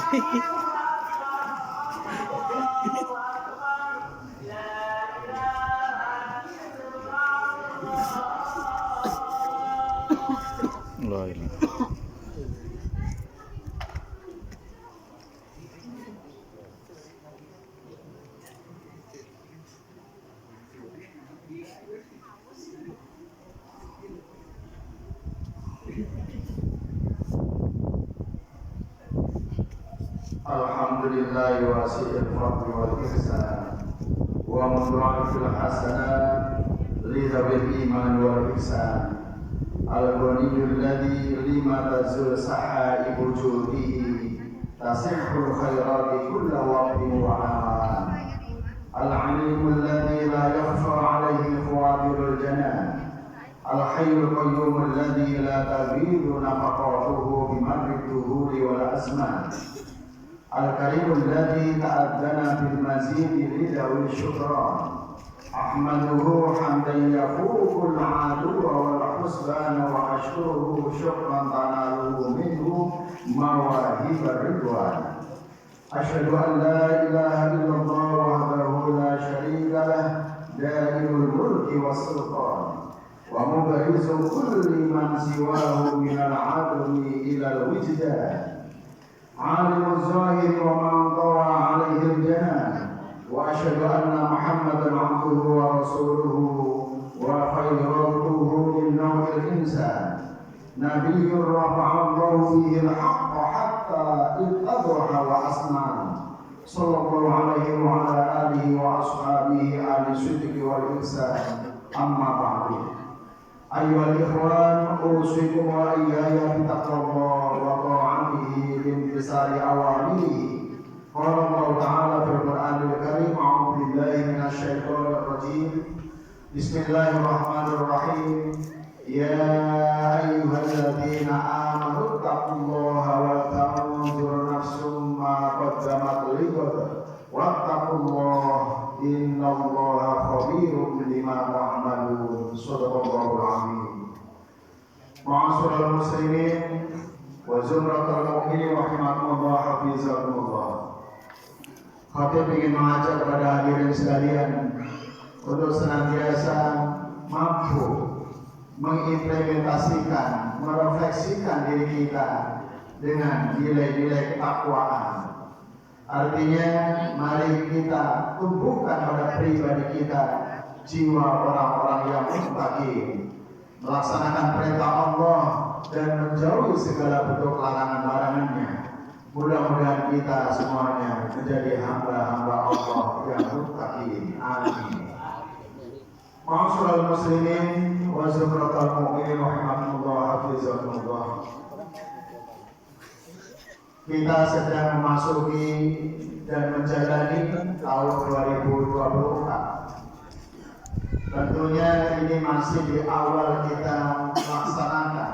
La ilaha. Alhamdulillahi wasi'il fadli wal ihsan wa mudha'ifil hasanat li dzawil iman wal ihsan al-ghaniyul ladzi lima tazul sahaibu judihi tasihhul khairati kulla waqtin wa aman al-alimul ladzi la yakhfa alayhi khawatirul janan al-hayyul qayyumul ladzi la tabidu nafaqatuhu bimarri dhuhuri wal azman الكريم الذي تأذن بالمزيد لذوي الشكران أحمده حمدا يفوق العدو والحسبان وأشكره شكرا تناله منه مواهب الرضوان أشهد أن لا إله إلا الله وحده لا شريك له دائم الملك والسلطان ومبرز كل من سواه من العدل إلى الوجدان عالم الظاهر ومن طوى عليه الجنان وأشهد أن محمدا عبده ورسوله وخيرته من نوع الإنسان نبي رفع الله فيه الحق حتى إذ أضح وأسنان صلى الله عليه وعلى آله وأصحابه آل الصدق والإحسان أما بعد أيها الإخوان أوصيكم وإياي بتقوى الله وطاعته بامتثال أوامره قال الله تعالى في القرآن الكريم أعوذ بالله من الشيطان الرجيم بسم الله الرحمن الرحيم يا أيها الذين آمنوا اتقوا الله ولتنظر نفس ما قدمت لغد واتقوا الله إن الله خبير بما تعملون صدق الله العظيم معاشر المسلمين وزمرة المؤمنين rahimakumullah hafizakumullah. Khatib ingin mengajak kepada hadirin sekalian untuk senantiasa mampu mengimplementasikan, merefleksikan diri kita dengan nilai-nilai ketakwaan. Artinya, mari kita tumbuhkan pada pribadi kita jiwa orang-orang yang muttaqi, melaksanakan perintah Allah dan menjauhi segala bentuk larangan-larangannya. Mudah-mudahan kita semuanya menjadi hamba-hamba Allah yang muttaqi. Amin. Ma'asyiral muslimin wa zumratal mu'minin rahimakumullah hafizakumullah. Kita sedang memasuki dan menjalani tahun 2024. Tentunya ini masih di awal kita melaksanakan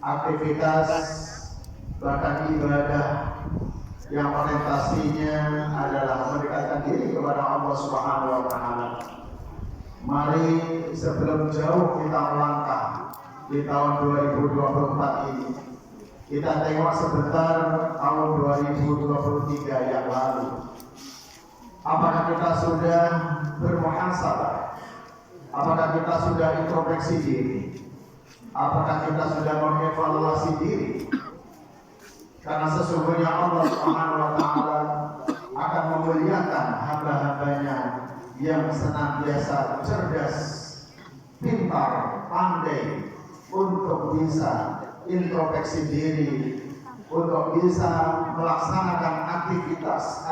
aktivitas bahkan ibadah yang orientasinya adalah mendekatkan diri kepada Allah Subhanahu wa taala. Mari sebelum jauh kita melangkah di tahun 2024 ini, kita tengok sebentar tahun 2023 yang lalu. Apakah kita sudah bermuhasabah? Apakah kita sudah introspeksi diri? Apakah kita sudah mengevaluasi diri? Karena sesungguhnya Allah Subhanahu wa taala akan memuliakan hamba-hambanya yang senantiasa cerdas, pintar, pandai untuk bisa introspeksi diri, untuk bisa melaksanakan aktivitas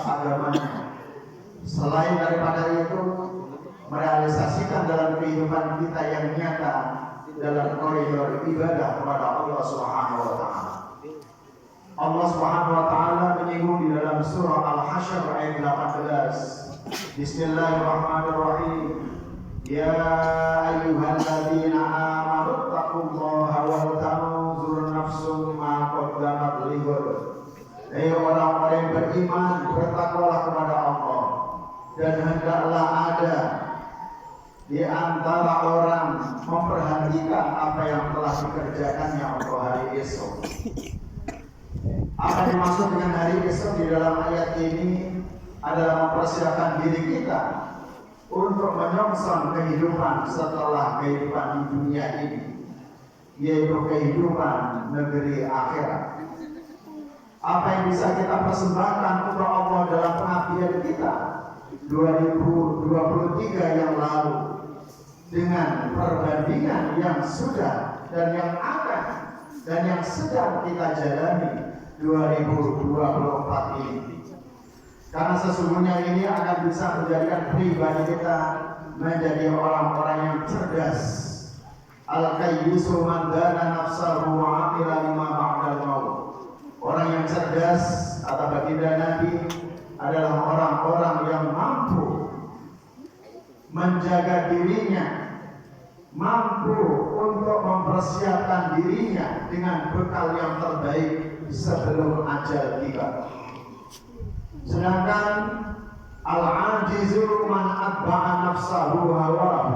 agamanya. Selain daripada itu, merealisasikan dalam kehidupan kita yang nyata dalam koridor ibadah kepada Allah Subhanahu wa taala. Allah Subhanahu wa taala menyinggung di dalam surah Al-Hasyr ayat 18. Bismillahirrahmanirrahim. Ya ayyuhalladzina amanu taqullaha wal tanzur nafsum ma qaddamat lighad. Hai orang-orang yang beriman, bertakwalah kepada Allah, dan hendaklah ada di antara orang memperhatikan apa yang telah dikerjakannya untuk hari esok. Apa yang dimaksud dengan hari esok di dalam ayat ini adalah mempersiapkan diri kita untuk menyongsong kehidupan setelah kehidupan di dunia ini, yaitu kehidupan negeri akhirat. Apa yang bisa kita persembahkan untuk Allah dalam pengabdian kita 2023 yang lalu dengan perbandingan yang sudah dan yang akan dan yang sedang kita jalani 2024 ini. Karena sesungguhnya ini akan bisa menjadikan pribadi kita menjadi orang-orang yang cerdas. Al-kayyisu man dana nafsahu wa amila lima ba'dal maut. Orang yang cerdas, kata baginda Nabi, adalah orang-orang yang mampu menjaga dirinya, mampu untuk mempersiapkan dirinya dengan bekal yang terbaik sebelum ajal tiba. Sedangkan al-ajizu man atba'a nafsahu hawahu.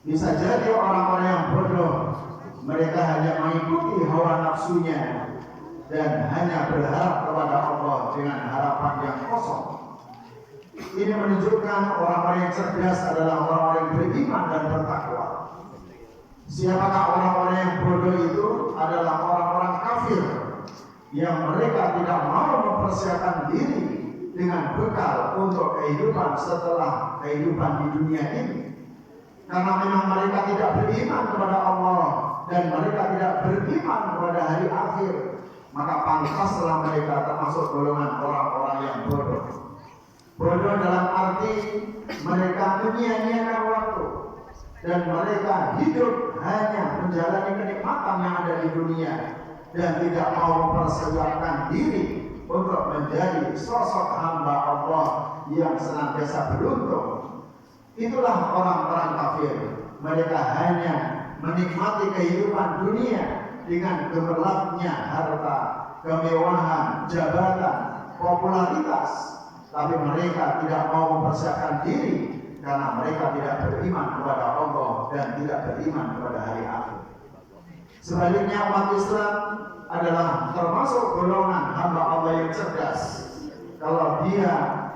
Bisa jadi orang-orang yang bodoh, mereka hanya mengikuti hawa nafsunya dan hanya berharap kepada Allah dengan harapan yang kosong. Ini menunjukkan orang-orang yang cerdas adalah orang-orang yang beriman dan bertakwa. Siapakah orang-orang yang bodoh itu? Adalah orang-orang kafir yang mereka tidak mau mempersiapkan diri dengan bekal untuk kehidupan setelah kehidupan di dunia ini. Karena memang mereka tidak beriman kepada Allah dan mereka tidak beriman kepada hari akhir, maka pantaslah mereka termasuk golongan orang-orang yang bodoh. Bodoh dalam arti mereka menyia-nyiakan waktu dan mereka hidup hanya menjalani kenikmatan yang ada di dunia dan tidak mau mempersiapkan diri untuk menjadi sosok hamba Allah yang senantiasa beruntung. Itulah orang-orang kafir. Mereka hanya menikmati kehidupan dunia dengan gemerlapnya harta, kemewahan, jabatan, popularitas, tapi mereka tidak mau mempersiapkan diri karena mereka tidak beriman kepada Allah dan tidak beriman kepada hari akhir. Sebaliknya umat Islam adalah termasuk golongan hamba Allah yang cerdas. Kalau dia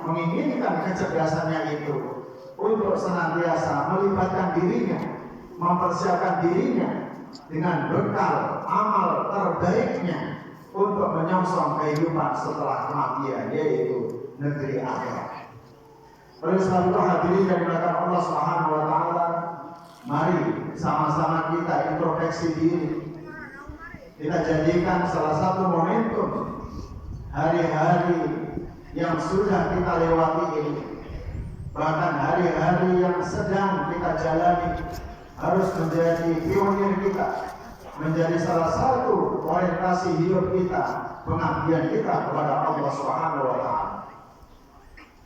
menginginkan kecerdasannya itu untuk senantiasa melibatkan dirinya, mempersiapkan dirinya dengan bekal amal terbaiknya untuk menyongsong kehidupan setelah kematian, yaitu negeri akhirat. Oleh sebab itu hadirin yang dimuliakan Allah Subhanahu wa taala, mari sama-sama kita introspeksi diri. Kita jadikan salah satu momentum hari-hari yang sudah kita lewati ini, bahkan hari-hari yang sedang kita jalani, harus menjadi pionir kita, menjadi salah satu orientasi hidup kita, pengabdian kita kepada Allah Subhanahu wa taala.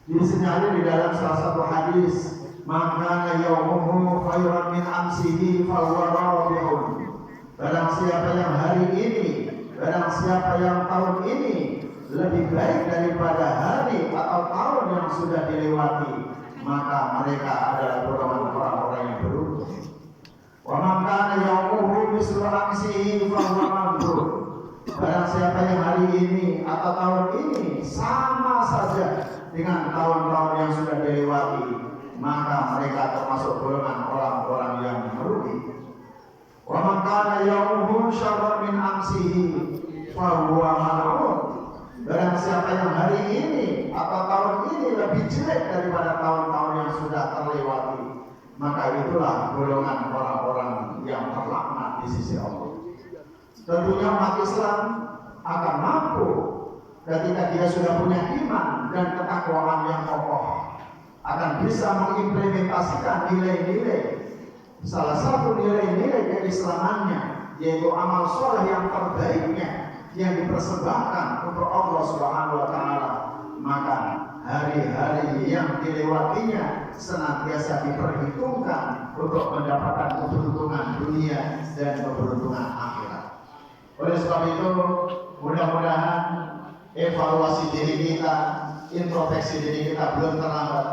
Disinyalir di dalam salah satu hadis, "Maka yaumuhu khairan min amsihi fa huwa rabihun." Barang siapa yang hari ini, barang siapa yang tahun ini lebih baik daripada hari atau tahun yang sudah dilewati, maka mereka adalah golongan orang-orang yang beruntung. Wa man kana yaumuhu mislu amsihi fa huwa mamdur. Barang siapa yang hari ini atau tahun ini sama saja dengan tahun-tahun yang sudah dilewati, maka mereka termasuk golongan orang-orang yang merugi. Wa man kana yaumuhu syarran min amsihi fa huwa mal'un. Barang siapa yang hari ini atau tahun ini lebih jelek daripada tahun-tahun yang sudah terlewati, maka itulah golongan orang-orang yang terlaknat di sisi Allah. Tentunya umat Islam akan mampu ketika dia sudah punya iman dan ketakwaan yang kokoh, akan bisa mengimplementasikan nilai-nilai, salah satu nilai-nilai keislamannya, yaitu amal soleh yang terbaiknya yang dipersembahkan untuk Allah Subhanahu wa taala. Maka hari-hari yang dilewatinya senantiasa diperhitungkan untuk mendapatkan keberuntungan dunia dan keberuntungan akhirat. Oleh sebab itu, mudah-mudahan evaluasi diri kita, introspeksi diri kita belum terlambat.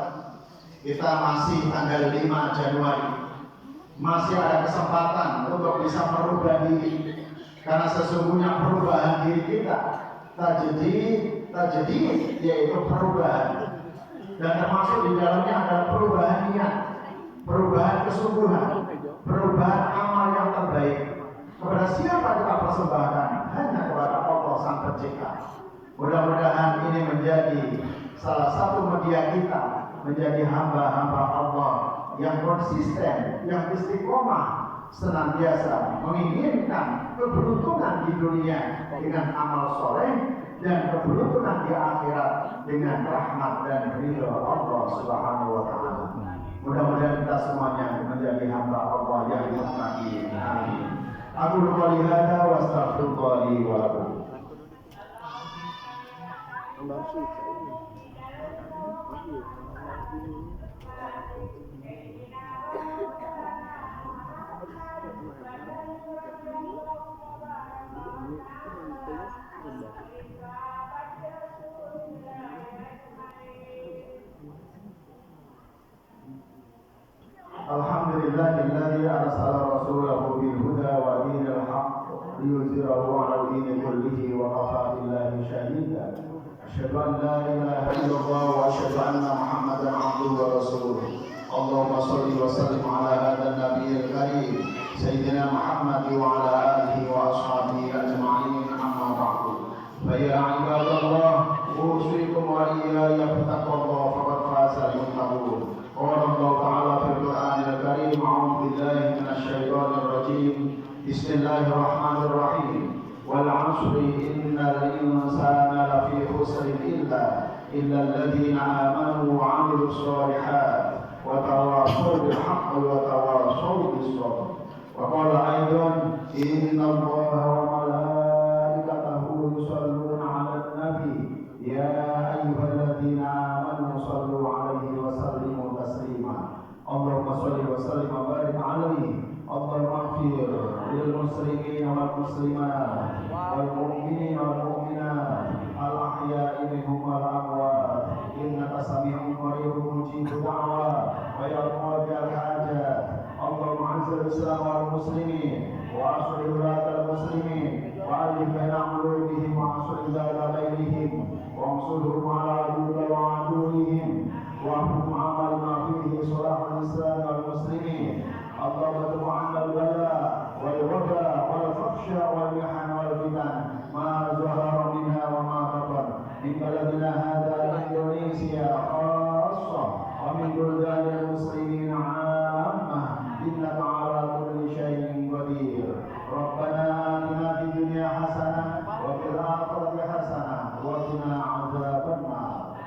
Kita masih tanggal 5 Januari, masih ada kesempatan untuk bisa merubah diri, Karena sesungguhnya perubahan diri kita tajdid yaitu perubahan, dan termasuk di dalamnya adalah perubahan niat, perubahan kesungguhan, perubahan amal yang terbaik. Kepada siapa kita persembahkan? Hanya kepada Allah Sang Pencipta. Mudah-mudahan ini menjadi salah satu media kita menjadi hamba-hamba Allah yang konsisten, yang istiqomah, senantiasa menginginkan keberuntungan di dunia dengan amal soleh dan keberuntungan di akhirat dengan rahmat dan ridho Allah Subhanahu wa taala. Mudah-mudahan kita semuanya menjadi hamba Allah yang muttaqin. Amin. Aku qouli hadza wa astaghfirullah li wa lakum. Alhamdulillahilladzi arsala rasulahu bil huda wa dinil haqq liyuzhirahu 'ala dini kullihi wa kafaa billahi shahida. Asyhadu an la ilaha illallah wa asyhadu anna Muhammadan 'abduhu wa rasuluh. Allahumma shalli wa sallim 'ala hadzal nabiyil karim sayyidina Muhammad wa 'ala alihi wa ashabihi ajma'in, amma ba'du. Fa ya 'ibadallah, usikum wa iyaya bittaqwallah faqad fazal muttaqun. Qala Allah Ta'ala fil Qur'anil Karim, a'udzu billahi minasy syaithanir rajim. Bismillahirrahmanirrahim. Wal 'ashri innal insana lafi khusrin illa alladziina aamanu wa 'amilus shalihat wa tawassaw bil haqqi wa tawassaw bis sabr. Wa qala aidan innallaha wa malaikatahu yusholluna 'alan nabi ya ayyuhalladzina amanu shallu 'alaihi wa sallimu taslima. Allahumma shalli wa sallim wa barik 'alaihi. Allahumma ighfir lil muslimin wal muslimat wal mu'minin wal mu'minat al ahya'i minhum wal amwat innaka sami'un qaribun mujibud da'wat wa yaqdi al hajat. Allahumma 'izzil islam wal muslimin wa aslih al muslimin wa alif baina qulubihim wa aslih dhata bainihim wa ansurhum 'ala aduwwika wa aduwwihim wa ahkum 'amal ma fihi salah al islam wal muslimin. Allahumma tu'u 'anil bala wal waba wal fahsya wal mihan wal fitan ma zahara minha wa ma batan min baladina hadha Indonesia khassa wa min buldanil muslimin 'ammah innaka 'ala kulli syai'in qadir. Rabbana atina fid dunya hasanah wa fil akhirati hasanah wa qina 'adzabannar.